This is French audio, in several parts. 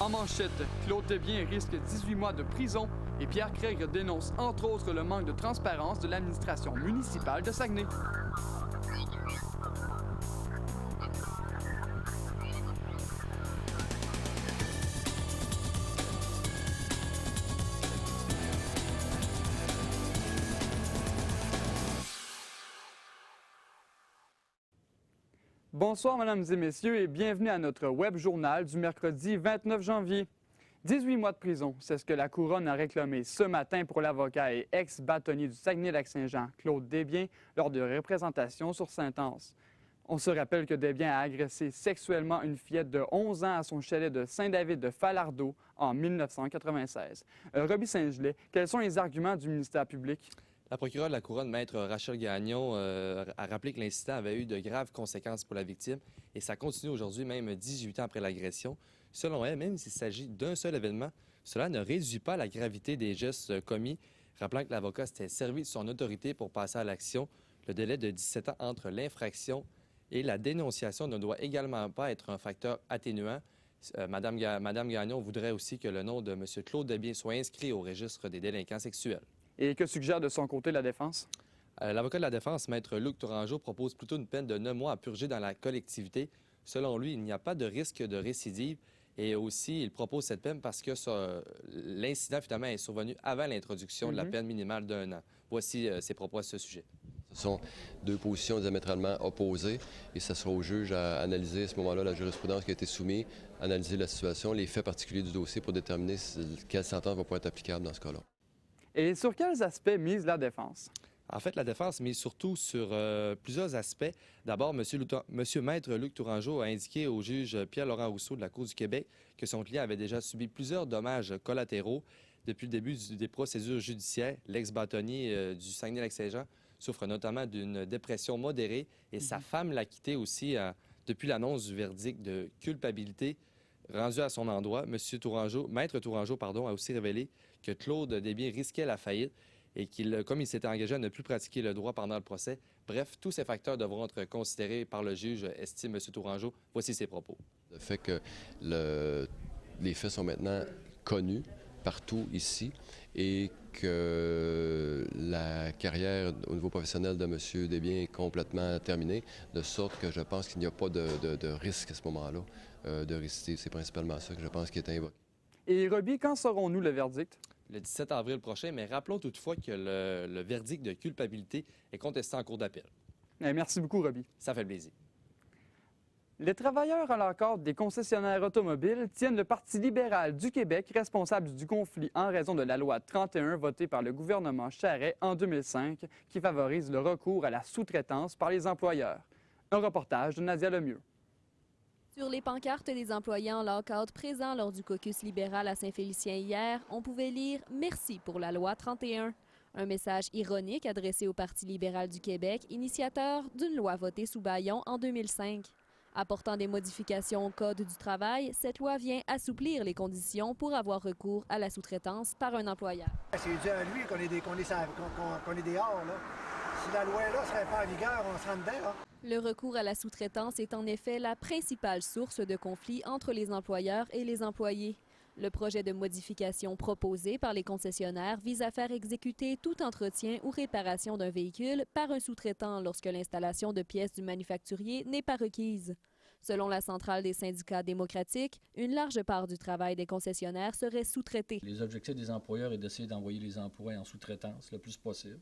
En manchette, Claude Desbiens risque 18 mois de prison et Pierre Craig dénonce entre autres le manque de transparence de l'administration municipale de Saguenay. Bonsoir, mesdames et messieurs, et bienvenue à notre web journal du mercredi 29 janvier. 18 mois de prison, c'est ce que la Couronne a réclamé ce matin pour l'avocat et ex-bâtonnier du Saguenay-Lac-Saint-Jean, Claude Desbiens, lors de représentation sur Saint-Anse. On se rappelle que Desbiens a agressé sexuellement une fillette de 11 ans à son chalet de Saint-David de Falardeau en 1996. Roby Saint-Gelais, quels sont les arguments du ministère public? La procureure de la Couronne, maître Rachel Gagnon, a rappelé que l'incident avait eu de graves conséquences pour la victime et ça continue aujourd'hui, même 18 ans après l'agression. Selon elle, même s'il s'agit d'un seul événement, cela ne réduit pas la gravité des gestes commis, rappelant que l'avocat s'était servi de son autorité pour passer à l'action. Le délai de 17 ans entre l'infraction et la dénonciation ne doit également pas être un facteur atténuant. Madame Gagnon voudrait aussi que le nom de M. Claude Desbiens soit inscrit au registre des délinquants sexuels. Et que suggère de son côté la défense? L'avocat de la défense, maître Luc Tourangeau, propose plutôt une peine de 9 mois à purger dans la collectivité. Selon lui, il n'y a pas de risque de récidive et aussi, il propose cette peine parce que l'incident, finalement, est survenu avant l'introduction de la peine minimale d'1 an. Voici ses propos à ce sujet. Ce sont deux positions diamétralement opposées et ce sera au juge à analyser à ce moment-là la jurisprudence qui a été soumise, analyser la situation, les faits particuliers du dossier pour déterminer quelle sentence va pouvoir être applicable dans ce cas-là. Et sur quels aspects mise la défense? En fait, la défense mise surtout sur plusieurs aspects. D'abord, Monsieur Maître Luc Tourangeau a indiqué au juge Pierre-Laurent Rousseau de la Cour du Québec que son client avait déjà subi plusieurs dommages collatéraux depuis le début des procédures judiciaires. L'ex-bâtonnier du Saguenay-Lac-Saint-Jean souffre notamment d'une dépression modérée et sa femme l'a quitté aussi depuis l'annonce du verdict de culpabilité rendu à son endroit. Maître Tourangeau, a aussi révélé que Claude Desbiens risquait la faillite et comme il s'était engagé à ne plus pratiquer le droit pendant le procès. Bref, tous ces facteurs devront être considérés par le juge, estime M. Tourangeau. Voici ses propos. Le fait que les faits sont maintenant connus partout ici et que la carrière au niveau professionnel de M. Desbiens est complètement terminée, de sorte que je pense qu'il n'y a pas de risque à ce moment-là de récidive. C'est principalement ça que je pense qui est invoqué. Et Roby, quand saurons-nous le verdict? Le 17 avril prochain, mais rappelons toutefois que le verdict de culpabilité est contesté en cour d'appel. Merci beaucoup, Roby. Ça fait plaisir. Les travailleurs à l'encontre des concessionnaires automobiles tiennent le Parti libéral du Québec responsable du conflit en raison de la loi 31 votée par le gouvernement Charest en 2005 qui favorise le recours à la sous-traitance par les employeurs. Un reportage de Nadia Lemieux. Sur les pancartes des employés en lock-out présents lors du caucus libéral à Saint-Félicien hier, on pouvait lire « Merci pour la loi 31 ». Un message ironique adressé au Parti libéral du Québec, initiateur d'une loi votée sous bâillon en 2005. Apportant des modifications au Code du travail, cette loi vient assouplir les conditions pour avoir recours à la sous-traitance par un employeur. C'est dû à lui qu'on est dehors, là. Si la loi-là ne serait pas en vigueur, on serait dedans, là. Le recours à la sous-traitance est en effet la principale source de conflit entre les employeurs et les employés. Le projet de modification proposé par les concessionnaires vise à faire exécuter tout entretien ou réparation d'un véhicule par un sous-traitant lorsque l'installation de pièces du manufacturier n'est pas requise. Selon la centrale des syndicats démocratiques, une large part du travail des concessionnaires serait sous-traité. Les objectifs des employeurs est d'essayer d'envoyer les emplois en sous-traitance le plus possible,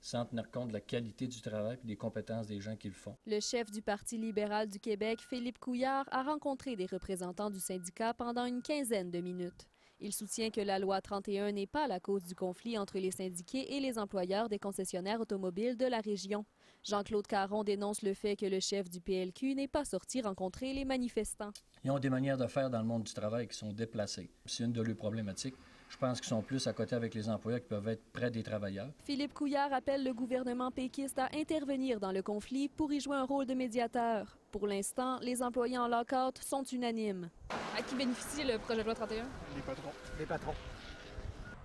sans tenir compte de la qualité du travail et des compétences des gens qui le font. Le chef du Parti libéral du Québec, Philippe Couillard, a rencontré des représentants du syndicat pendant une quinzaine de minutes. Il soutient que la loi 31 n'est pas la cause du conflit entre les syndiqués et les employeurs des concessionnaires automobiles de la région. Jean-Claude Caron dénonce le fait que le chef du PLQ n'est pas sorti rencontrer les manifestants. Ils ont des manières de faire dans le monde du travail qui sont déplacées. C'est une de leurs problématiques. Je pense qu'ils sont plus à côté avec les employeurs qui peuvent être près des travailleurs. Philippe Couillard appelle le gouvernement péquiste à intervenir dans le conflit pour y jouer un rôle de médiateur. Pour l'instant, les employés en lock-out sont unanimes. À qui bénéficie le projet de loi 31? Les patrons. Les patrons.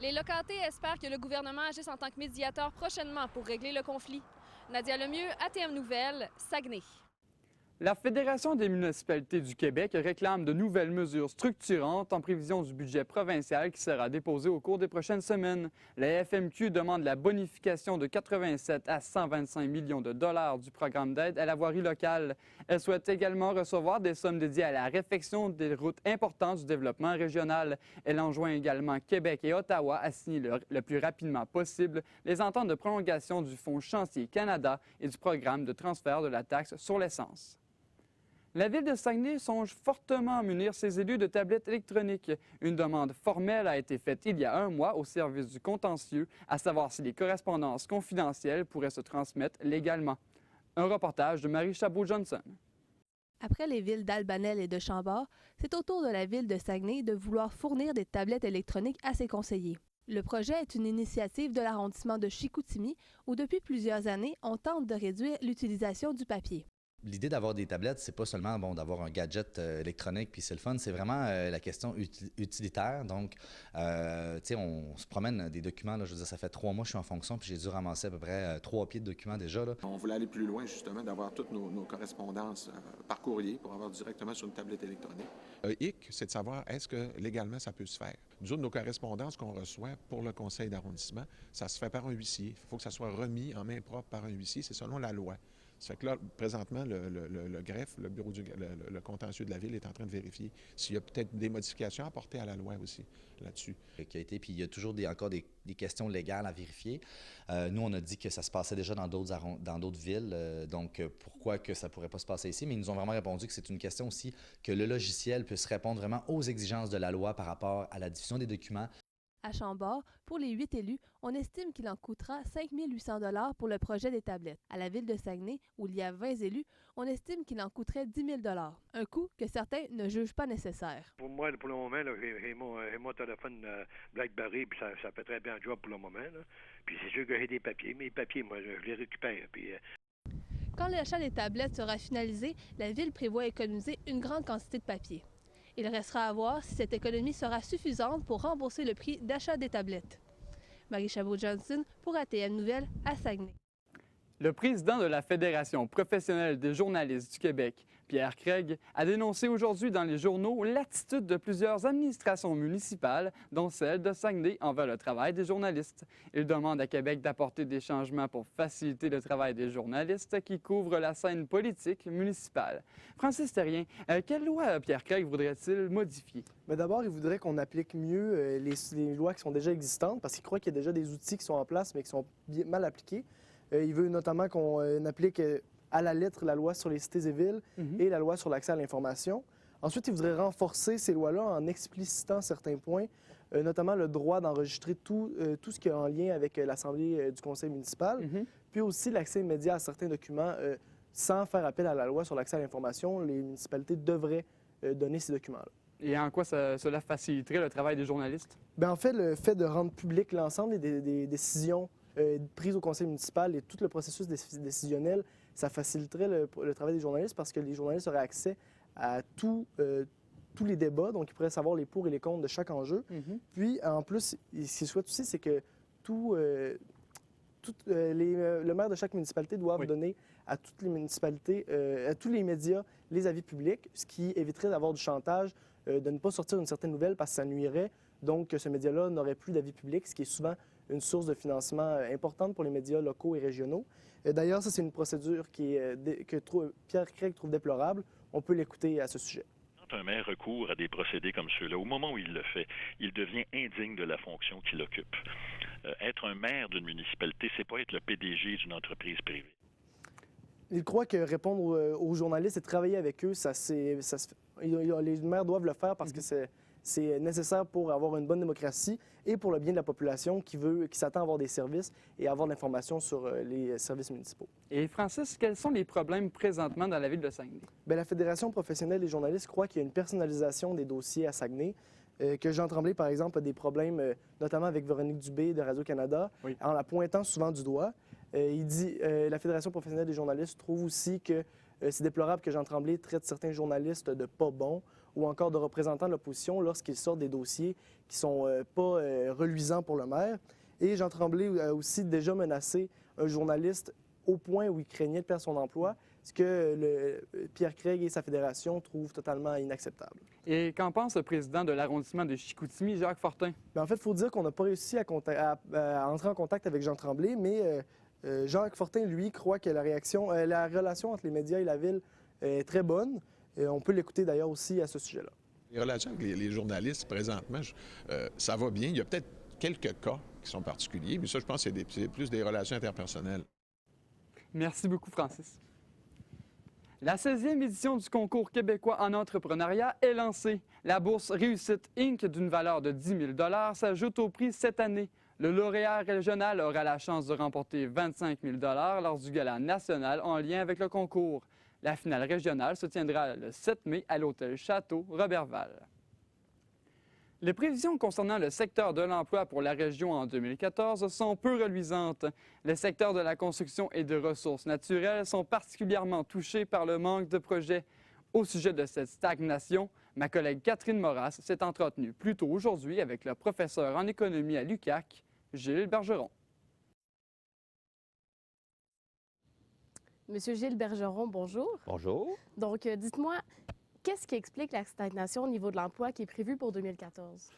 Les locatés espèrent que le gouvernement agisse en tant que médiateur prochainement pour régler le conflit. Nadia Lemieux, ATM Nouvelles, Saguenay. La Fédération des municipalités du Québec réclame de nouvelles mesures structurantes en prévision du budget provincial qui sera déposé au cours des prochaines semaines. La FMQ demande la bonification de 87 à 125 millions de dollars du programme d'aide à la voirie locale. Elle souhaite également recevoir des sommes dédiées à la réfection des routes importantes du développement régional. Elle enjoint également Québec et Ottawa à signer le plus rapidement possible les ententes de prolongation du Fonds Chantier Canada et du programme de transfert de la taxe sur l'essence. La Ville de Saguenay songe fortement à munir ses élus de tablettes électroniques. Une demande formelle a été faite il y a un mois au service du contentieux, à savoir si les correspondances confidentielles pourraient se transmettre légalement. Un reportage de Marie Chabot-Johnson. Après les villes d'Albanel et de Chambord, c'est au tour de la Ville de Saguenay de vouloir fournir des tablettes électroniques à ses conseillers. Le projet est une initiative de l'arrondissement de Chicoutimi où depuis plusieurs années, on tente de réduire l'utilisation du papier. L'idée d'avoir des tablettes, c'est pas seulement d'avoir un gadget électronique puis c'est le fun, c'est vraiment la question utilitaire. Donc, tu sais, on se promène des documents, là, je veux dire, ça fait 3 mois que je suis en fonction puis j'ai dû ramasser à peu près 3 pieds de documents déjà. Là. On voulait aller plus loin, justement, d'avoir toutes nos correspondances par courrier pour avoir directement sur une tablette électronique. Hic, c'est de savoir est-ce que légalement ça peut se faire. Nous autres, nos correspondances qu'on reçoit pour le conseil d'arrondissement, ça se fait par un huissier. Il faut que ça soit remis en main propre par un huissier, c'est selon la loi. Ça fait que là, présentement, le greffe, le bureau le contentieux de la Ville est en train de vérifier s'il y a peut-être des modifications apportées à la loi aussi là-dessus. Puis il y a toujours encore des questions légales à vérifier. Nous, on a dit que ça se passait déjà dans d'autres villes, donc pourquoi que ça ne pourrait pas se passer ici? Mais ils nous ont vraiment répondu que c'est une question aussi que le logiciel puisse répondre vraiment aux exigences de la loi par rapport à la diffusion des documents. À Chambord, pour les 8 élus, on estime qu'il en coûtera 5 800 $ pour le projet des tablettes. À la Ville de Saguenay, où il y a 20 élus, on estime qu'il en coûterait 10 000 $, un coût que certains ne jugent pas nécessaire. Pour moi, pour le moment, j'ai mon téléphone BlackBerry, puis ça fait très bien le job pour le moment. Là. Puis c'est sûr que j'ai des papiers, mais les papiers, moi, je les récupère. Puis, Quand l'achat des tablettes sera finalisé, la Ville prévoit économiser une grande quantité de papier. Il restera à voir si cette économie sera suffisante pour rembourser le prix d'achat des tablettes. Marie Chabot-Johnson pour ATM Nouvelles à Saguenay. Le président de la Fédération professionnelle des journalistes du Québec, Pierre Craig, a dénoncé aujourd'hui dans les journaux l'attitude de plusieurs administrations municipales, dont celle de Saguenay, envers le travail des journalistes. Il demande à Québec d'apporter des changements pour faciliter le travail des journalistes qui couvrent la scène politique municipale. Francis Terrien, quelle loi Pierre Craig voudrait-il modifier? Mais d'abord, il voudrait qu'on applique mieux les lois qui sont déjà existantes, parce qu'il croit qu'il y a déjà des outils qui sont en place, mais qui sont mal appliqués. Il veut notamment qu'on applique à la lettre la loi sur les cités et villes et la loi sur l'accès à l'information. Ensuite, il voudrait renforcer ces lois-là en explicitant certains points, notamment le droit d'enregistrer tout ce qui est en lien avec l'Assemblée du conseil municipal, puis aussi l'accès immédiat à certains documents sans faire appel à la loi sur l'accès à l'information. Les municipalités devraient donner ces documents-là. Et en quoi cela faciliterait le travail des journalistes? Bien, en fait, le fait de rendre public l'ensemble des décisions prises au conseil municipal et tout le processus décisionnel, ça faciliterait le travail des journalistes parce que les journalistes auraient accès à tous les débats, donc ils pourraient savoir les pour et les contre de chaque enjeu. Puis, en plus, ce qu'ils souhaitent aussi, c'est que le maire de chaque municipalité doit donner à toutes les municipalités, à tous les médias, les avis publics, ce qui éviterait d'avoir du chantage, de ne pas sortir une certaine nouvelle parce que ça nuirait. Donc, ce média-là n'aurait plus d'avis public, ce qui est souvent une source de financement importante pour les médias locaux et régionaux. D'ailleurs, ça, c'est une procédure que Pierre Craig trouve déplorable. On peut l'écouter à ce sujet. Quand un maire recourt à des procédés comme ceux-là, au moment où il le fait, il devient indigne de la fonction qu'il occupe. Être un maire d'une municipalité, c'est pas être le PDG d'une entreprise privée. Il croit que répondre aux journalistes et travailler avec eux, les maires doivent le faire parce que c'est nécessaire pour avoir une bonne démocratie et pour le bien de la population qui s'attend à avoir des services et à avoir de l'information sur les services municipaux. Et Francis, quels sont les problèmes présentement dans la ville de Saguenay? Bien, la Fédération professionnelle des journalistes croit qu'il y a une personnalisation des dossiers à Saguenay, que Jean Tremblay, par exemple, a des problèmes, notamment avec Véronique Dubé de Radio-Canada, en la pointant souvent du doigt. Il dit la Fédération professionnelle des journalistes trouve aussi que c'est déplorable que Jean Tremblay traite certains journalistes de pas bons ou encore de représentants de l'opposition lorsqu'ils sortent des dossiers qui ne sont pas reluisants pour le maire. Et Jean Tremblay a aussi déjà menacé un journaliste au point où il craignait de perdre son emploi, ce que Pierre Craig et sa fédération trouvent totalement inacceptable. Et qu'en pense le président de l'arrondissement de Chicoutimi, Jacques Fortin? Bien, en fait, il faut dire qu'on n'a pas réussi à entrer en contact avec Jean Tremblay, mais Jacques Fortin, lui, croit que la relation entre les médias et la ville est très bonne. On peut l'écouter d'ailleurs aussi à ce sujet-là. Les relations avec les journalistes, présentement, ça va bien. Il y a peut-être quelques cas qui sont particuliers, mais ça, je pense que c'est plus des relations interpersonnelles. Merci beaucoup, Francis. La 16e édition du concours québécois en entrepreneuriat est lancée. La bourse Réussite Inc. d'une valeur de 10 000 s'ajoute au prix cette année. Le lauréat régional aura la chance de remporter 25 000 lors du gala national en lien avec le concours. La finale régionale se tiendra le 7 mai à l'hôtel Château Roberval. Les prévisions concernant le secteur de l'emploi pour la région en 2014 sont peu reluisantes. Les secteurs de la construction et de ressources naturelles sont particulièrement touchés par le manque de projets. Au sujet de cette stagnation, ma collègue Catherine Moras s'est entretenue plus tôt aujourd'hui avec le professeur en économie à l'UQAC, Gilles Bergeron. Monsieur Gilles Bergeron, bonjour. Bonjour. Donc, dites-moi, qu'est-ce qui explique la stagnation au niveau de l'emploi qui est prévue pour 2014?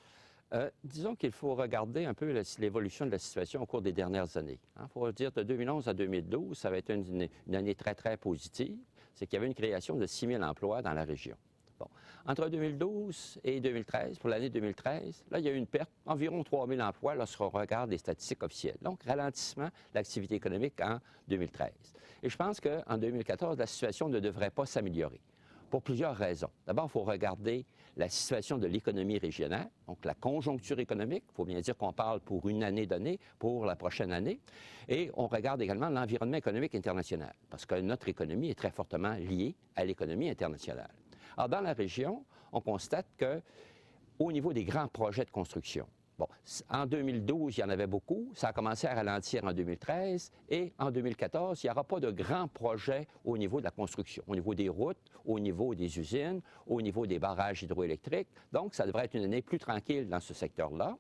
Disons qu'il faut regarder un peu l'évolution de la situation au cours des dernières années. Il faut dire de 2011 à 2012, ça va être une année très, très positive. C'est qu'il y avait une création de 6 000 emplois dans la région. Bon. Entre 2012 et 2013, pour l'année 2013, là, il y a eu une perte d'environ 3 000 emplois lorsqu'on regarde les statistiques officielles. Donc, ralentissement de l'activité économique en 2013. Et je pense qu'en 2014, la situation ne devrait pas s'améliorer pour plusieurs raisons. D'abord, il faut regarder la situation de l'économie régionale, donc la conjoncture économique. Il faut bien dire qu'on parle pour une année donnée, pour la prochaine année. Et on regarde également l'environnement économique international, parce que notre économie est très fortement liée à l'économie internationale. Alors, dans la région, on constate qu'au niveau des grands projets de construction, bon, en 2012, il y en avait beaucoup. Ça a commencé à ralentir en 2013. Et en 2014, il n'y aura pas de grands projets au niveau de la construction, au niveau des routes, au niveau des usines, au niveau des barrages hydroélectriques. Donc, ça devrait être une année plus tranquille dans ce secteur-là.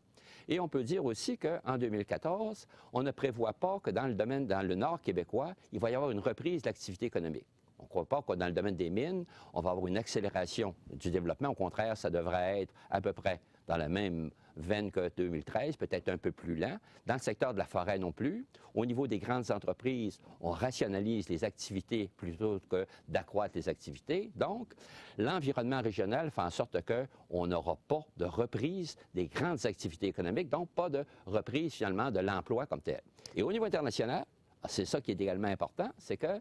Et on peut dire aussi qu'en 2014, on ne prévoit pas que dans le nord québécois, il va y avoir une reprise de l'activité économique. On ne croit pas que dans le domaine des mines, on va avoir une accélération du développement. Au contraire, ça devrait être à peu près dans la même veine que 2013, peut-être un peu plus lent. Dans le secteur de la forêt non plus. Au niveau des grandes entreprises, on rationalise les activités plutôt que d'accroître les activités. Donc, l'environnement régional fait en sorte qu'on n'aura pas de reprise des grandes activités économiques, donc pas de reprise finalement de l'emploi comme tel. Et au niveau international, c'est ça qui est également important, c'est que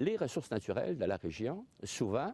les ressources naturelles de la région, souvent,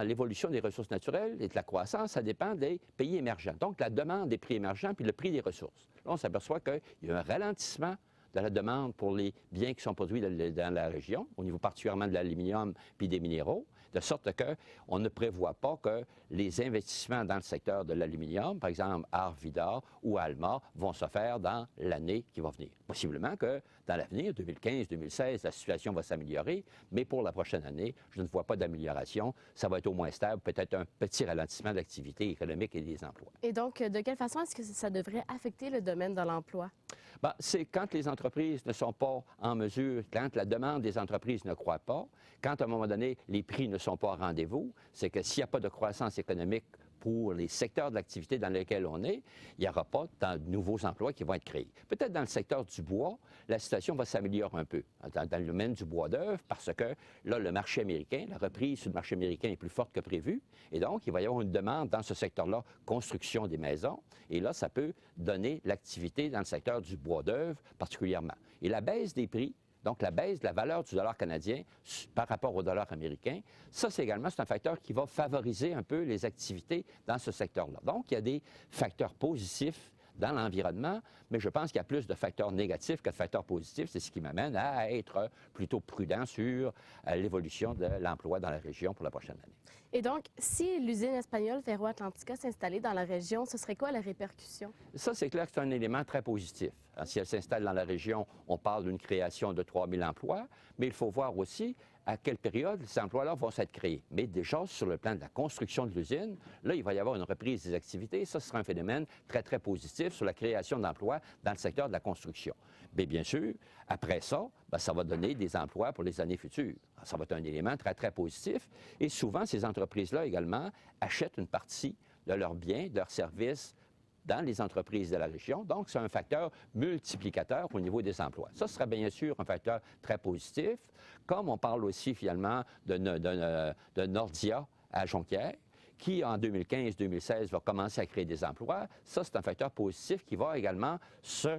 l'évolution des ressources naturelles et de la croissance, ça dépend des pays émergents. Donc, la demande des prix émergents puis le prix des ressources. Là, on s'aperçoit qu'il y a un ralentissement de la demande pour les biens qui sont produits dans la région, au niveau particulièrement de l'aluminium puis des minéraux, de sorte qu'on ne prévoit pas que les investissements dans le secteur de l'aluminium, par exemple Arvida ou Alma, vont se faire dans l'année qui va venir. Possiblement que dans l'avenir, 2015-2016, la situation va s'améliorer, mais pour la prochaine année, je ne vois pas d'amélioration. Ça va être au moins stable, peut-être un petit ralentissement de l'activité économique et des emplois. Et donc, de quelle façon est-ce que ça devrait affecter le domaine de l'emploi? Bien, c'est quand les entreprises ne sont pas en mesure, quand la demande des entreprises ne croît pas, quand à un moment donné, les prix ne sont pas au rendez-vous, c'est que s'il n'y a pas de croissance économique pour les secteurs de l'activité dans lesquels on est, il n'y aura pas de nouveaux emplois qui vont être créés. Peut-être dans le secteur du bois, la situation va s'améliorer un peu. Dans le domaine du bois d'œuvre, parce que là, le marché américain, la reprise sur le marché américain est plus forte que prévu. Et donc, il va y avoir une demande dans ce secteur-là, construction des maisons. Et là, ça peut donner l'activité dans le secteur du bois d'œuvre particulièrement. Et la baisse des prix, donc la baisse de la valeur du dollar canadien par rapport au dollar américain, ça, c'est un facteur qui va favoriser un peu les activités dans ce secteur-là. Donc, il y a des facteurs positifs dans l'environnement, mais je pense qu'il y a plus de facteurs négatifs que de facteurs positifs. C'est ce qui m'amène à être plutôt prudent sur l'évolution de l'emploi dans la région pour la prochaine année. Et donc, si l'usine espagnole Ferro Atlantica s'installait dans la région, ce serait quoi la répercussion? Ça, c'est clair que c'est un élément très positif. Alors, si elle s'installe dans la région, on parle d'une création de 3 000 emplois, mais il faut voir aussi à quelle période ces emplois-là vont s'être créés. Mais déjà, sur le plan de la construction de l'usine, là, il va y avoir une reprise des activités. Ça sera un phénomène très, très positif sur la création d'emplois dans le secteur de la construction. Mais bien sûr, après ça, bien, ça va donner des emplois pour les années futures. Alors, ça va être un élément très, très positif. Et souvent, ces entreprises-là également achètent une partie de leurs biens, de leurs services dans les entreprises de la région. Donc, c'est un facteur multiplicateur au niveau des emplois. Ça sera bien sûr un facteur très positif, comme on parle aussi finalement de Nordia à Jonquière, qui en 2015-2016 va commencer à créer des emplois. Ça, c'est un facteur positif qui va également se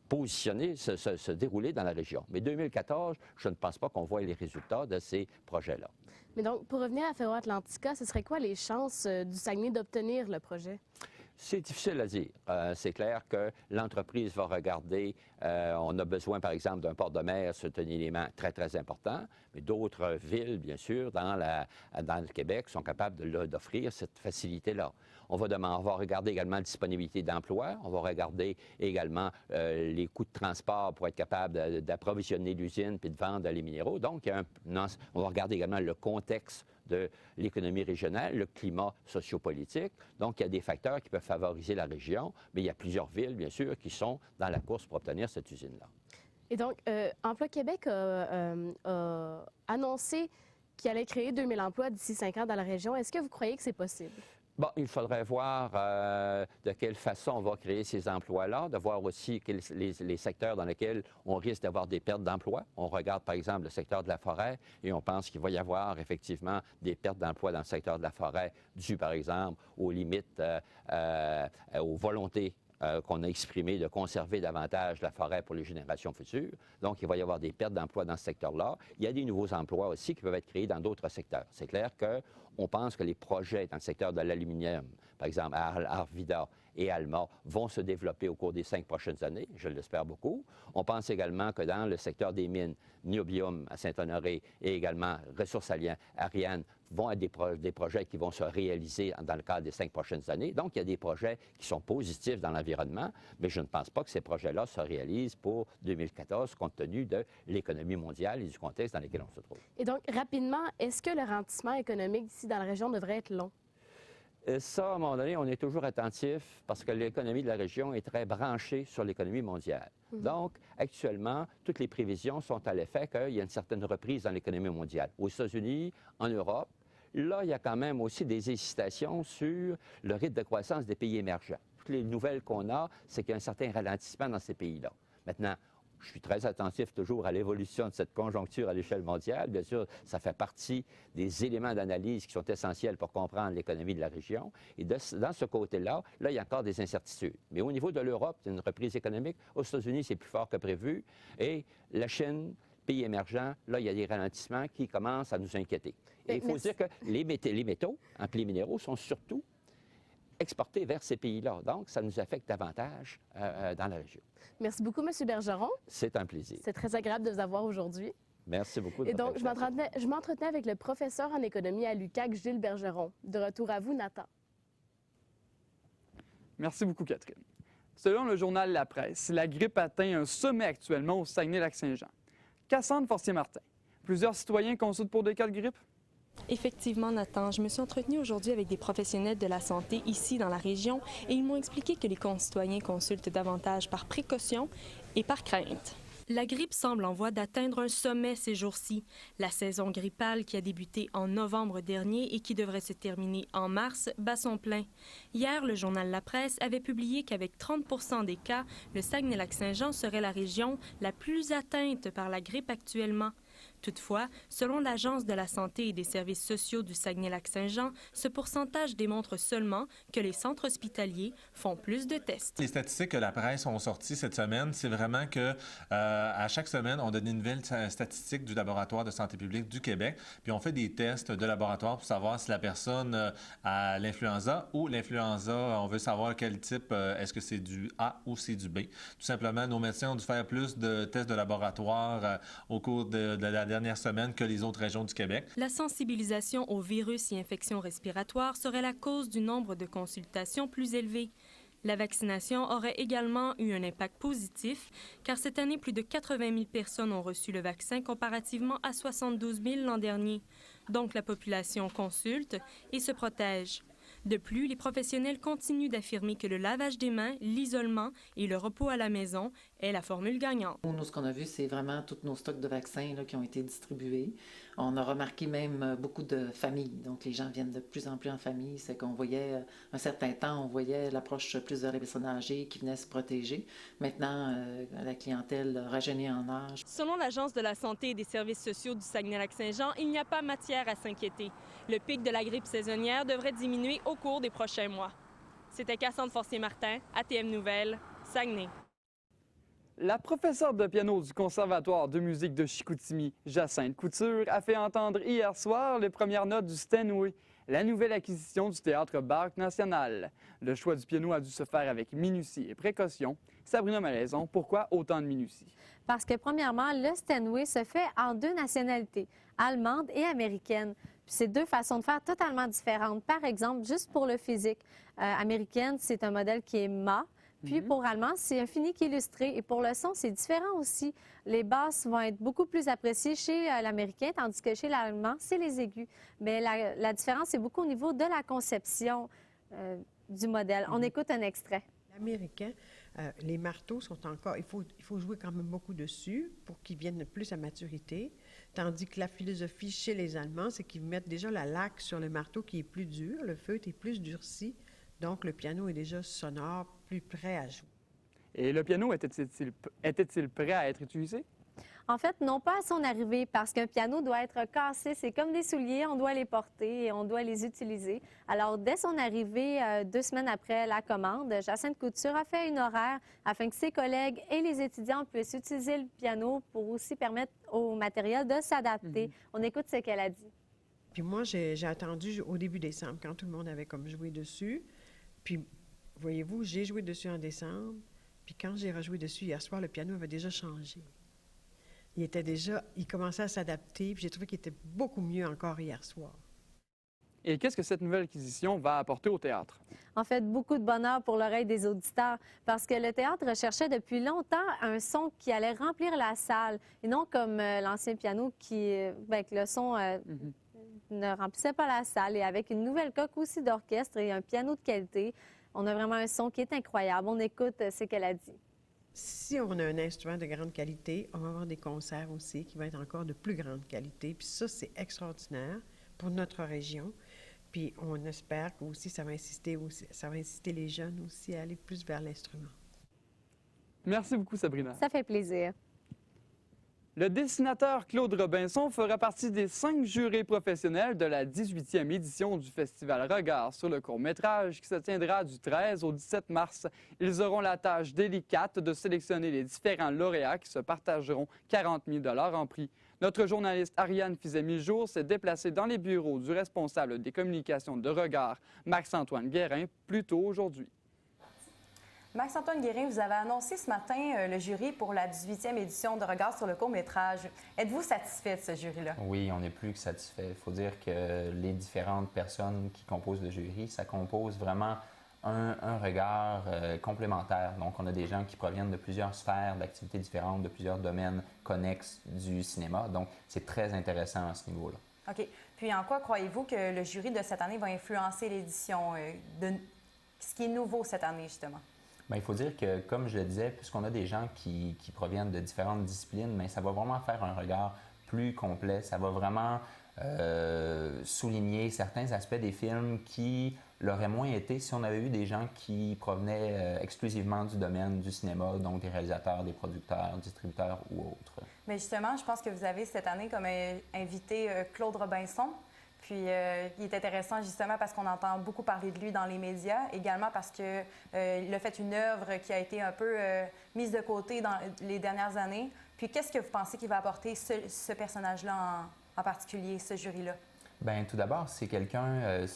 positionner, se dérouler dans la région. Mais 2014, je ne pense pas qu'on voit les résultats de ces projets-là. Mais donc, pour revenir à Ferro-Atlantica, ce serait quoi les chances du Saguenay d'obtenir le projet? C'est difficile à dire. C'est clair que l'entreprise va regarder, on a besoin, par exemple, d'un port de mer, c'est un élément très, très important, mais d'autres villes, bien sûr, dans le Québec, sont capables d'offrir cette facilité-là. On va regarder également la disponibilité d'emploi, on va regarder également les coûts de transport pour être capable d'approvisionner l'usine puis de vendre les minéraux. Donc, on va regarder également le contexte de l'économie régionale, le climat sociopolitique. Donc, il y a des facteurs qui peuvent favoriser la région, mais il y a plusieurs villes, bien sûr, qui sont dans la course pour obtenir cette usine-là. Et donc, Emploi Québec a annoncé qu'il allait créer 2000 emplois d'ici 5 ans dans la région. Est-ce que vous croyez que c'est possible? Bon, il faudrait voir de quelle façon on va créer ces emplois-là, de voir aussi les secteurs dans lesquels on risque d'avoir des pertes d'emplois. On regarde, par exemple, le secteur de la forêt et on pense qu'il va y avoir effectivement des pertes d'emplois dans le secteur de la forêt dues, par exemple, aux limites, aux volontés qu'on a exprimé de conserver davantage la forêt pour les générations futures. Donc, il va y avoir des pertes d'emplois dans ce secteur-là. Il y a des nouveaux emplois aussi qui peuvent être créés dans d'autres secteurs. C'est clair qu'on pense que les projets dans le secteur de l'aluminium, par exemple à Arvida et Alma, vont se développer au cours des 5 prochaines années. Je l'espère beaucoup. On pense également que dans le secteur des mines, Niobium à Saint-Honoré et également Ressources Ariane vont être des projets qui vont se réaliser dans le cadre des 5 prochaines années. Donc, il y a des projets qui sont positifs dans l'environnement, mais je ne pense pas que ces projets-là se réalisent pour 2014 compte tenu de l'économie mondiale et du contexte dans lequel on se trouve. Et donc, rapidement, est-ce que le ralentissement économique ici dans la région devrait être long? Ça, à un moment donné, on est toujours attentif parce que l'économie de la région est très branchée sur l'économie mondiale. Donc, actuellement, toutes les prévisions sont à l'effet qu'il y a une certaine reprise dans l'économie mondiale. Aux États-Unis, en Europe, là, il y a quand même aussi des hésitations sur le rythme de croissance des pays émergents. Toutes les nouvelles qu'on a, c'est qu'il y a un certain ralentissement dans ces pays-là. Maintenant, je suis très attentif toujours à l'évolution de cette conjoncture à l'échelle mondiale. Bien sûr, ça fait partie des éléments d'analyse qui sont essentiels pour comprendre l'économie de la région. Et dans ce côté-là, là, il y a encore des incertitudes. Mais au niveau de l'Europe, c'est une reprise économique. Aux États-Unis, c'est plus fort que prévu. Et la Chine, pays émergents, là, il y a des ralentissements qui commencent à nous inquiéter. Et il faut dire que les métaux, les minéraux, sont surtout exportés vers ces pays-là. Donc, ça nous affecte davantage dans la région. Merci beaucoup, M. Bergeron. C'est un plaisir. C'est très agréable de vous avoir aujourd'hui. Merci beaucoup. Et donc, je m'entretenais avec le professeur en économie à l'UQAC, Gilles Bergeron. De retour à vous, Nathan. Merci beaucoup, Catherine. Selon le journal La Presse, la grippe atteint un sommet actuellement au Saguenay-Lac-Saint-Jean. Cassandre Fortier-Martin, plusieurs citoyens consultent pour des cas de grippe? Effectivement, Nathan, je me suis entretenue aujourd'hui avec des professionnels de la santé ici dans la région et ils m'ont expliqué que les concitoyens consultent davantage par précaution et par crainte. La grippe semble en voie d'atteindre un sommet ces jours-ci. La saison grippale qui a débuté en novembre dernier et qui devrait se terminer en mars bat son plein. Hier, le journal La Presse avait publié qu'avec 30 % des cas, le Saguenay-Lac-Saint-Jean serait la région la plus atteinte par la grippe actuellement. Toutefois, selon l'Agence de la santé et des services sociaux du Saguenay-Lac-Saint-Jean, ce pourcentage démontre seulement que les centres hospitaliers font plus de tests. Les statistiques que la presse ont sorties cette semaine, c'est vraiment que à chaque semaine, on donne une nouvelle statistique du laboratoire de santé publique du Québec, puis on fait des tests de laboratoire pour savoir si la personne a l'influenza ou l'influenza, on veut savoir quel type, est-ce que c'est du A ou c'est du B. Tout simplement, nos médecins ont dû faire plus de tests de laboratoire au cours de la dernière semaine que les autres régions du Québec. La sensibilisation aux virus et infections respiratoires serait la cause du nombre de consultations plus élevé. La vaccination aurait également eu un impact positif, car cette année, plus de 80 000 personnes ont reçu le vaccin comparativement à 72 000 l'an dernier. Donc, la population consulte et se protège. De plus, les professionnels continuent d'affirmer que le lavage des mains, l'isolement et le repos à la maison est la formule gagnante. Nous, ce qu'on a vu, c'est vraiment tous nos stocks de vaccins là, qui ont été distribués. On a remarqué même beaucoup de familles. Donc, les gens viennent de plus en plus en famille. C'est qu'on voyait, un certain temps, on voyait l'approche plus de personnes âgées qui venaient se protéger. Maintenant, la clientèle rajeunit en âge. Selon l'Agence de la santé et des services sociaux du Saguenay-Lac-Saint-Jean, il n'y a pas matière à s'inquiéter. Le pic de la grippe saisonnière devrait diminuer au cours des prochains mois. C'était Cassandre Forcier-Martin, ATM Nouvelles, Saguenay. La professeure de piano du Conservatoire de musique de Chicoutimi, Jacinthe Couture, a fait entendre hier soir les premières notes du Steinway, la nouvelle acquisition du Théâtre Baroque National. Le choix du piano a dû se faire avec minutie et précaution. Sabrina Malaison, pourquoi autant de minutie? Parce que, premièrement, le Steinway se fait en 2 nationalités, allemande et américaine. Puis c'est 2 façons de faire totalement différentes. Par exemple, juste pour le physique, américaine, c'est un modèle qui est mât. Puis pour allemand, c'est un finique illustré. Et pour le son, c'est différent aussi. Les basses vont être beaucoup plus appréciées chez l'américain, tandis que chez l'allemand, c'est les aigus. Mais la différence, c'est beaucoup au niveau de la conception du modèle. On écoute un extrait. L'américain, les marteaux sont encore... Il faut jouer quand même beaucoup dessus pour qu'ils viennent plus à maturité. Tandis que la philosophie chez les Allemands, c'est qu'ils mettent déjà la laque sur le marteau qui est plus dur, le feutre est plus durci. Donc, le piano est déjà sonore, plus prêt à jouer. Et le piano était-il prêt à être utilisé? En fait, non pas à son arrivée, parce qu'un piano doit être cassé. C'est comme des souliers, on doit les porter et on doit les utiliser. Alors, dès son arrivée, 2 semaines après la commande, Jacinthe Couture a fait une horaire afin que ses collègues et les étudiants puissent utiliser le piano pour aussi permettre au matériel de s'adapter. On écoute ce qu'elle a dit. Puis moi, j'ai attendu au début décembre, quand tout le monde avait comme joué dessus. Puis, voyez-vous, j'ai joué dessus en décembre. Puis quand j'ai rejoué dessus hier soir, le piano avait déjà changé. Il commençait à s'adapter, puis j'ai trouvé qu'il était beaucoup mieux encore hier soir. Et qu'est-ce que cette nouvelle acquisition va apporter au théâtre? En fait, beaucoup de bonheur pour l'oreille des auditeurs, parce que le théâtre recherchait depuis longtemps un son qui allait remplir la salle, et non comme l'ancien piano que le son ne remplissait pas la salle. Et avec une nouvelle coque aussi d'orchestre et un piano de qualité, on a vraiment un son qui est incroyable. On écoute ce qu'elle a dit. Si on a un instrument de grande qualité, on va avoir des concerts aussi qui vont être encore de plus grande qualité. Puis ça, c'est extraordinaire pour notre région. Puis on espère que aussi ça va inciter les jeunes aussi à aller plus vers l'instrument. Merci beaucoup, Sabrina. Ça fait plaisir. Le dessinateur Claude Robinson fera partie des 5 jurés professionnels de la 18e édition du Festival Regard sur le court-métrage qui se tiendra du 13 au 17 mars. Ils auront la tâche délicate de sélectionner les différents lauréats qui se partageront 40 000 $ en prix. Notre journaliste Ariane Fizet-Mijour s'est déplacée dans les bureaux du responsable des communications de Regard, Max-Antoine Guérin, plus tôt aujourd'hui. Max-Antoine Guérin, vous avez annoncé ce matin le jury pour la 18e édition de Regard sur le court-métrage. Êtes-vous satisfait de ce jury-là? Oui, on est plus que satisfait. Il faut dire que les différentes personnes qui composent le jury, ça compose vraiment un regard complémentaire. Donc, on a des gens qui proviennent de plusieurs sphères d'activités différentes, de plusieurs domaines connexes du cinéma. Donc, c'est très intéressant à ce niveau-là. OK. Puis, en quoi croyez-vous que le jury de cette année va influencer l'édition? Ce qui est nouveau cette année, justement? Bien, il faut dire que, comme je le disais, puisqu'on a des gens qui proviennent de différentes disciplines, mais ça va vraiment faire un regard plus complet. Ça va vraiment souligner certains aspects des films qui l'auraient moins été si on avait eu des gens qui provenaient exclusivement du domaine du cinéma, donc des réalisateurs, des producteurs, distributeurs ou autres. Mais justement, je pense que vous avez cette année comme invité Claude Robinson. Puis, il est intéressant justement parce qu'on entend beaucoup parler de lui dans les médias, également parce qu'il a fait une œuvre qui a été un peu mise de côté dans les dernières années. Puis, qu'est-ce que vous pensez qu'il va apporter ce personnage-là en particulier, ce jury-là? Bien, tout d'abord, c'est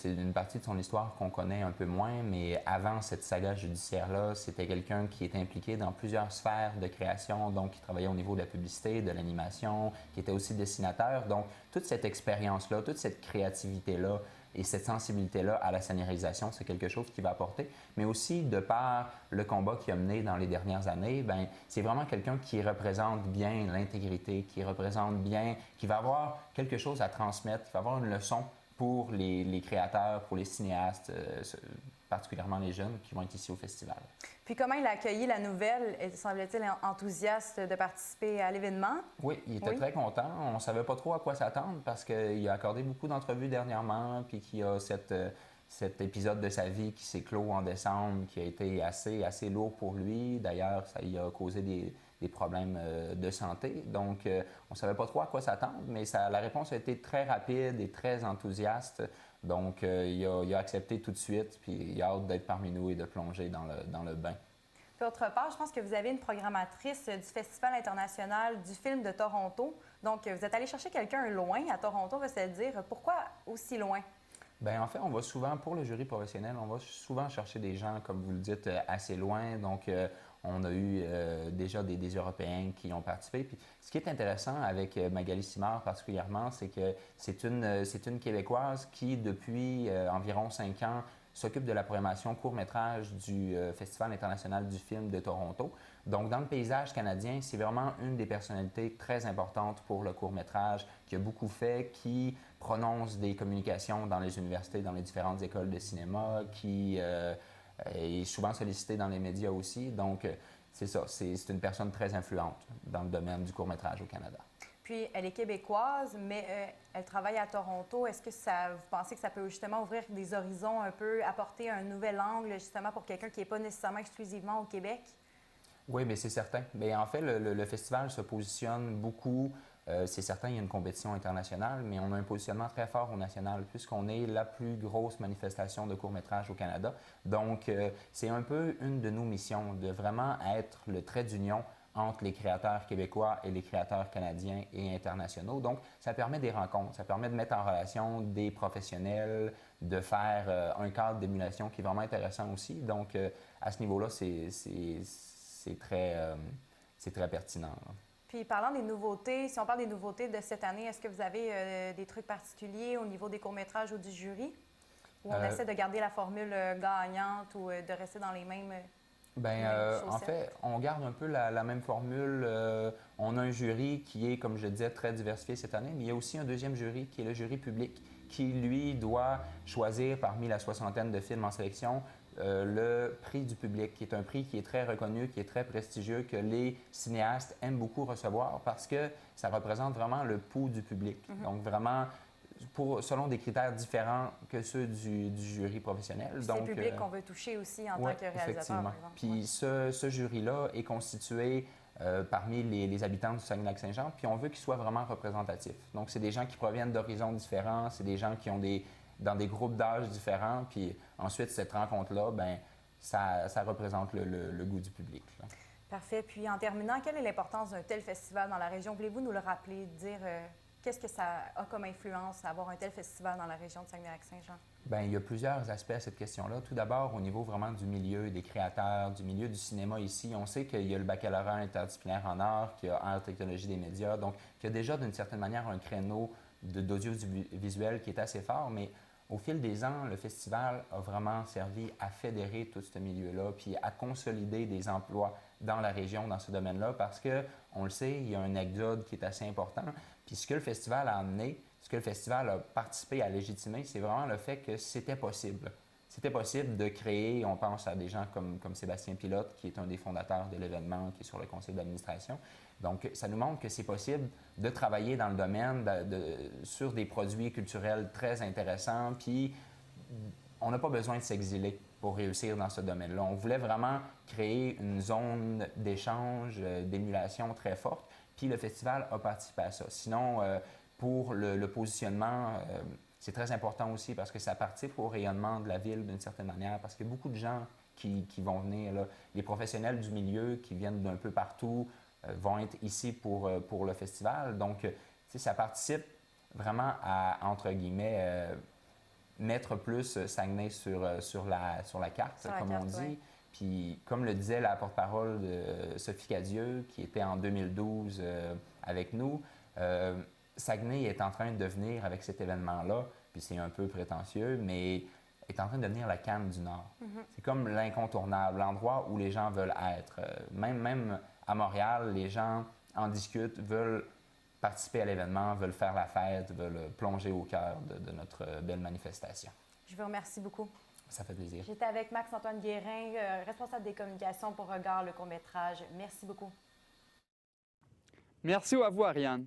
une partie de son histoire qu'on connaît un peu moins, mais avant cette saga judiciaire-là, c'était quelqu'un qui était impliqué dans plusieurs sphères de création, donc qui travaillait au niveau de la publicité, de l'animation, qui était aussi dessinateur. Donc, toute cette expérience-là, toute cette créativité-là Et cette sensibilité-là à la scénarisation, c'est quelque chose qui va apporter. Mais aussi, de par le combat qu'il a mené dans les dernières années, ben, c'est vraiment quelqu'un qui représente bien l'intégrité, qui représente bien, qui va avoir quelque chose à transmettre, qui va avoir une leçon pour les créateurs, pour les cinéastes, particulièrement les jeunes qui vont être ici au festival. Puis comment il a accueilli la nouvelle? Semble-t-il enthousiaste de participer à l'événement? Oui, il était très content. On ne savait pas trop à quoi s'attendre parce qu'il a accordé beaucoup d'entrevues dernièrement, puis qu'il y a cet épisode de sa vie qui s'est clos en décembre, qui a été assez lourd pour lui. D'ailleurs, ça lui a causé des problèmes de santé. Donc, on ne savait pas trop à quoi s'attendre, mais la réponse a été très rapide et très enthousiaste. Donc, il a accepté tout de suite, puis il a hâte d'être parmi nous et de plonger dans le bain. Puis, autre part, je pense que vous avez une programmatrice du Festival international du film de Toronto. Donc, vous êtes allé chercher quelqu'un loin à Toronto, on va se dire. Pourquoi aussi loin? Bien, en fait, on va souvent, pour le jury professionnel, on va souvent chercher des gens, comme vous le dites, assez loin. Donc, on a eu déjà des Européens qui ont participé. Puis, ce qui est intéressant avec Magali Simard particulièrement, c'est que c'est une Québécoise qui, depuis environ 5 ans, s'occupe de la programmation court-métrage du Festival international du film de Toronto. Donc, dans le paysage canadien, c'est vraiment une des personnalités très importantes pour le court-métrage, qui a beaucoup fait, qui prononce des communications dans les universités, dans les différentes écoles de cinéma, qui est souvent sollicitée dans les médias aussi. Donc, c'est ça, c'est une personne très influente dans le domaine du court-métrage au Canada. Puis, elle est québécoise, mais elle travaille à Toronto. Est-ce que vous pensez que ça peut justement ouvrir des horizons un peu, apporter un nouvel angle justement pour quelqu'un qui n'est pas nécessairement exclusivement au Québec? Oui, bien c'est certain. Bien, en fait, le festival se positionne beaucoup. C'est certain, il y a une compétition internationale, mais on a un positionnement très fort au national puisqu'on est la plus grosse manifestation de court-métrage au Canada. Donc, c'est un peu une de nos missions de vraiment être le trait d'union entre les créateurs québécois et les créateurs canadiens et internationaux. Donc, ça permet des rencontres, ça permet de mettre en relation des professionnels, de faire un cadre d'émulation qui est vraiment intéressant aussi. Donc, à ce niveau-là, c'est très pertinent. Là. Puis, parlant des nouveautés, si on parle des nouveautés de cette année, est-ce que vous avez des trucs particuliers au niveau des courts-métrages ou du jury? Ou on essaie de garder la formule gagnante ou de rester dans les mêmes... En fait, on garde un peu la même formule. On a un jury qui est, comme je le disais, très diversifié cette année, mais il y a aussi un deuxième jury qui est le jury public qui, lui, doit choisir parmi la 60aine de films en sélection le prix du public, qui est un prix qui est très reconnu, qui est très prestigieux, que les cinéastes aiment beaucoup recevoir parce que ça représente vraiment le pouls du public. Donc, vraiment... selon des critères différents que ceux du jury professionnel. C'est le public qu'on veut toucher aussi en tant que réalisateur, effectivement. par exemple. Puis ce jury-là est constitué parmi les habitants du Saguenay-Lac-Saint-Jean, puis on veut qu'il soit vraiment représentatif. Donc, c'est des gens qui proviennent d'horizons différents, c'est des gens qui ont dans des groupes d'âge différents, puis ensuite, cette rencontre-là, ben ça représente le goût du public. Là. Parfait. Puis, en terminant, quelle est l'importance d'un tel festival dans la région? Voulez-vous nous le rappeler, dire... Qu'est-ce que ça a comme influence d'avoir un tel festival dans la région de Saguenay-Lac-Saint-Jean? Bien, il y a plusieurs aspects à cette question-là. Tout d'abord, au niveau vraiment du milieu des créateurs, du milieu du cinéma ici, on sait qu'il y a le baccalauréat interdisciplinaire en art, qu'il y a art technologie des médias, donc il y a déjà d'une certaine manière un créneau d'audiovisuel qui est assez fort, mais au fil des ans, le festival a vraiment servi à fédérer tout ce milieu-là, puis à consolider des emplois dans la région, dans ce domaine-là, parce que, on le sait, il y a un exode qui est assez important. Puis ce que le festival a amené, ce que le festival a participé à légitimer, c'est vraiment le fait que c'était possible. C'était possible de créer, on pense à des gens comme Sébastien Pilote, qui est un des fondateurs de l'événement, qui est sur le conseil d'administration. Donc, ça nous montre que c'est possible de travailler dans le domaine sur des produits culturels très intéressants, puis on n'a pas besoin de s'exiler pour réussir dans ce domaine-là. On voulait vraiment créer une zone d'échange, d'émulation très forte, puis le festival a participé à ça. Sinon, pour le positionnement, c'est très important aussi parce que ça participe au rayonnement de la ville d'une certaine manière, parce qu'il y a beaucoup de gens qui vont venir, là. Les professionnels du milieu qui viennent d'un peu partout vont être ici pour le festival. Donc, ça participe vraiment à, entre guillemets, mettre plus Saguenay sur la carte, comme on dit. Ouais. Puis, comme le disait la porte-parole de Sophie Cadieux, qui était en 2012 avec nous, Saguenay est en train de devenir, avec cet événement-là, puis c'est un peu prétentieux, mais est en train de devenir la Cannes du Nord. C'est comme l'incontournable, l'endroit où les gens veulent être. Même à Montréal, les gens en discutent, veulent participer à l'événement, veulent faire la fête, veulent plonger au cœur de notre belle manifestation. Je vous remercie beaucoup. Ça fait plaisir. J'étais avec Max-Antoine Guérin, responsable des communications pour Regard, le court-métrage. Merci beaucoup. Merci à vous, Ariane.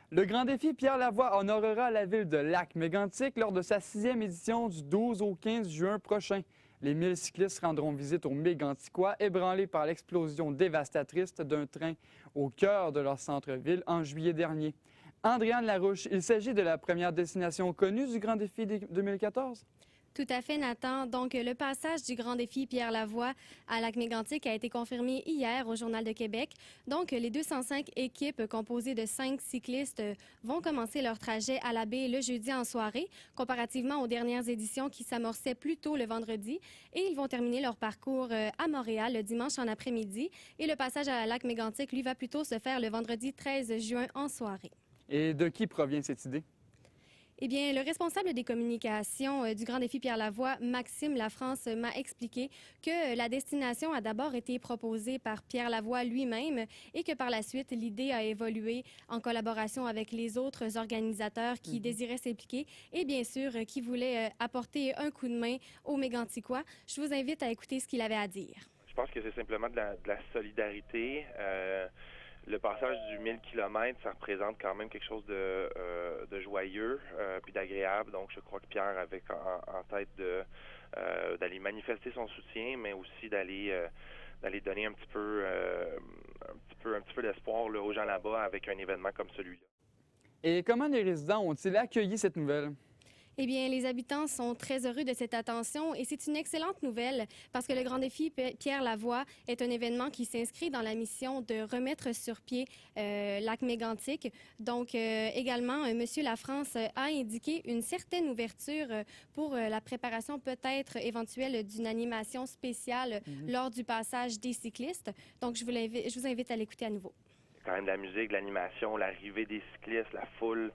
Le Grand Défi Pierre Lavoie honorera la ville de Lac-Mégantic lors de sa 6e édition du 12 au 15 juin prochain. Les 1000 cyclistes rendront visite aux Méganticois, ébranlés par l'explosion dévastatrice d'un train au cœur de leur centre-ville en juillet dernier. Andréane Larouche, il s'agit de la première destination connue du Grand Défi 2014? Tout à fait, Nathan. Donc, le passage du Grand Défi Pierre Lavoie à Lac-Mégantic a été confirmé hier au Journal de Québec. Donc, les 205 équipes composées de 5 cyclistes vont commencer leur trajet à la baie le jeudi en soirée, comparativement aux dernières éditions qui s'amorçaient plus tôt le vendredi. Et ils vont terminer leur parcours à Montréal le dimanche en après-midi. Et le passage à Lac-Mégantic, lui, va plutôt se faire le vendredi 13 juin en soirée. Et de qui provient cette idée? Eh bien, le responsable des communications du Grand Défi Pierre Lavoie, Maxime Lafrance, m'a expliqué que la destination a d'abord été proposée par Pierre Lavoie lui-même et que par la suite, l'idée a évolué en collaboration avec les autres organisateurs qui désiraient s'impliquer et bien sûr qui voulaient apporter un coup de main aux Méganticois. Je vous invite à écouter ce qu'il avait à dire. Je pense que c'est simplement de la solidarité. Le passage du 1000 km, ça représente quand même quelque chose de joyeux puis d'agréable. Donc, je crois que Pierre avait en tête d'aller manifester son soutien, mais aussi d'aller donner un petit peu d'espoir aux gens là-bas avec un événement comme celui-là. Et comment les résidents ont-ils accueilli cette nouvelle? Eh bien, les habitants sont très heureux de cette attention et c'est une excellente nouvelle parce que le Grand Défi Pierre Lavoie est un événement qui s'inscrit dans la mission de remettre sur pied Lac-Mégantic. Donc, également, M. Lafrance a indiqué une certaine ouverture pour la préparation peut-être éventuelle d'une animation spéciale lors du passage des cyclistes. Donc, je vous invite à l'écouter à nouveau. Quand même de la musique, de l'animation, l'arrivée des cyclistes, la foule,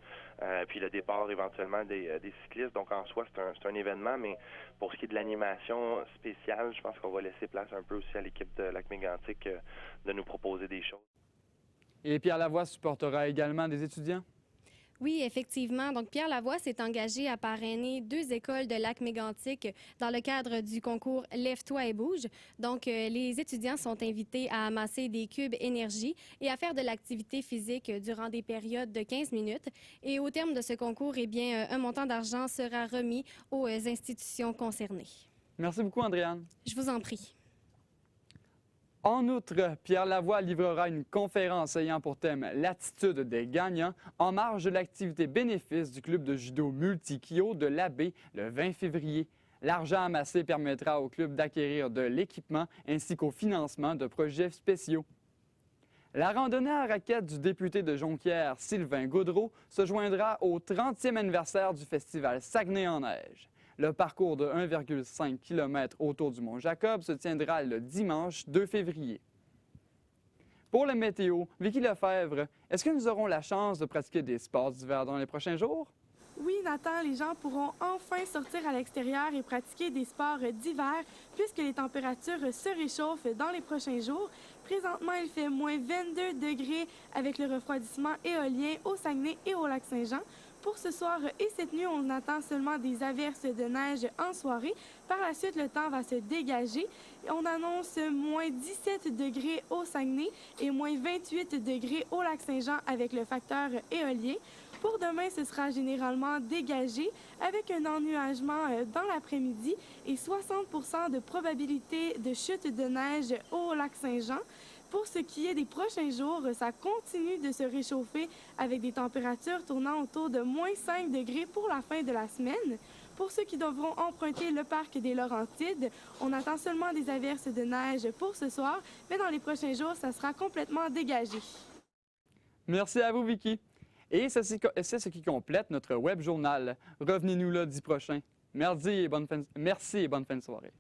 puis le départ éventuellement des cyclistes. Donc en soi, c'est un événement, mais pour ce qui est de l'animation spéciale, je pense qu'on va laisser place un peu aussi à l'équipe de Lac-Mégantic de nous proposer des choses. Et Pierre Lavoie supportera également des étudiants? Oui, effectivement. Donc, Pierre Lavoie s'est engagé à parrainer 2 écoles de Lac-Mégantic dans le cadre du concours Lève-toi et bouge. Donc, les étudiants sont invités à amasser des cubes énergie et à faire de l'activité physique durant des périodes de 15 minutes. Et au terme de ce concours, eh bien, un montant d'argent sera remis aux institutions concernées. Merci beaucoup, Andréane. Je vous en prie. En outre, Pierre Lavoie livrera une conférence ayant pour thème l'attitude des gagnants en marge de l'activité bénéfice du club de judo Multi-Kyo de l'Abbé le 20 février. L'argent amassé permettra au club d'acquérir de l'équipement ainsi qu'au financement de projets spéciaux. La randonnée à raquettes du député de Jonquière, Sylvain Gaudreault, se joindra au 30e anniversaire du festival Saguenay en neige. Le parcours de 1,5 km autour du Mont-Jacob se tiendra le dimanche 2 février. Pour la météo, Vicky Lefebvre, est-ce que nous aurons la chance de pratiquer des sports d'hiver dans les prochains jours? Oui, Nathan, les gens pourront enfin sortir à l'extérieur et pratiquer des sports d'hiver puisque les températures se réchauffent dans les prochains jours. Présentement, il fait moins 22 degrés avec le refroidissement éolien au Saguenay et au Lac-Saint-Jean. Pour ce soir et cette nuit, on attend seulement des averses de neige en soirée. Par la suite, le temps va se dégager. On annonce moins 17 degrés au Saguenay et moins 28 degrés au Lac-Saint-Jean avec le facteur éolien. Pour demain, ce sera généralement dégagé avec un ennuagement dans l'après-midi et 60 % de probabilité de chute de neige au Lac-Saint-Jean. Pour ce qui est des prochains jours, ça continue de se réchauffer avec des températures tournant autour de moins 5 degrés pour la fin de la semaine. Pour ceux qui devront emprunter le parc des Laurentides, on attend seulement des averses de neige pour ce soir, mais dans les prochains jours, ça sera complètement dégagé. Merci à vous, Vicky. Et c'est ce qui complète notre web journal. Revenez-nous lundi prochain. Merci et bonne fin de soirée.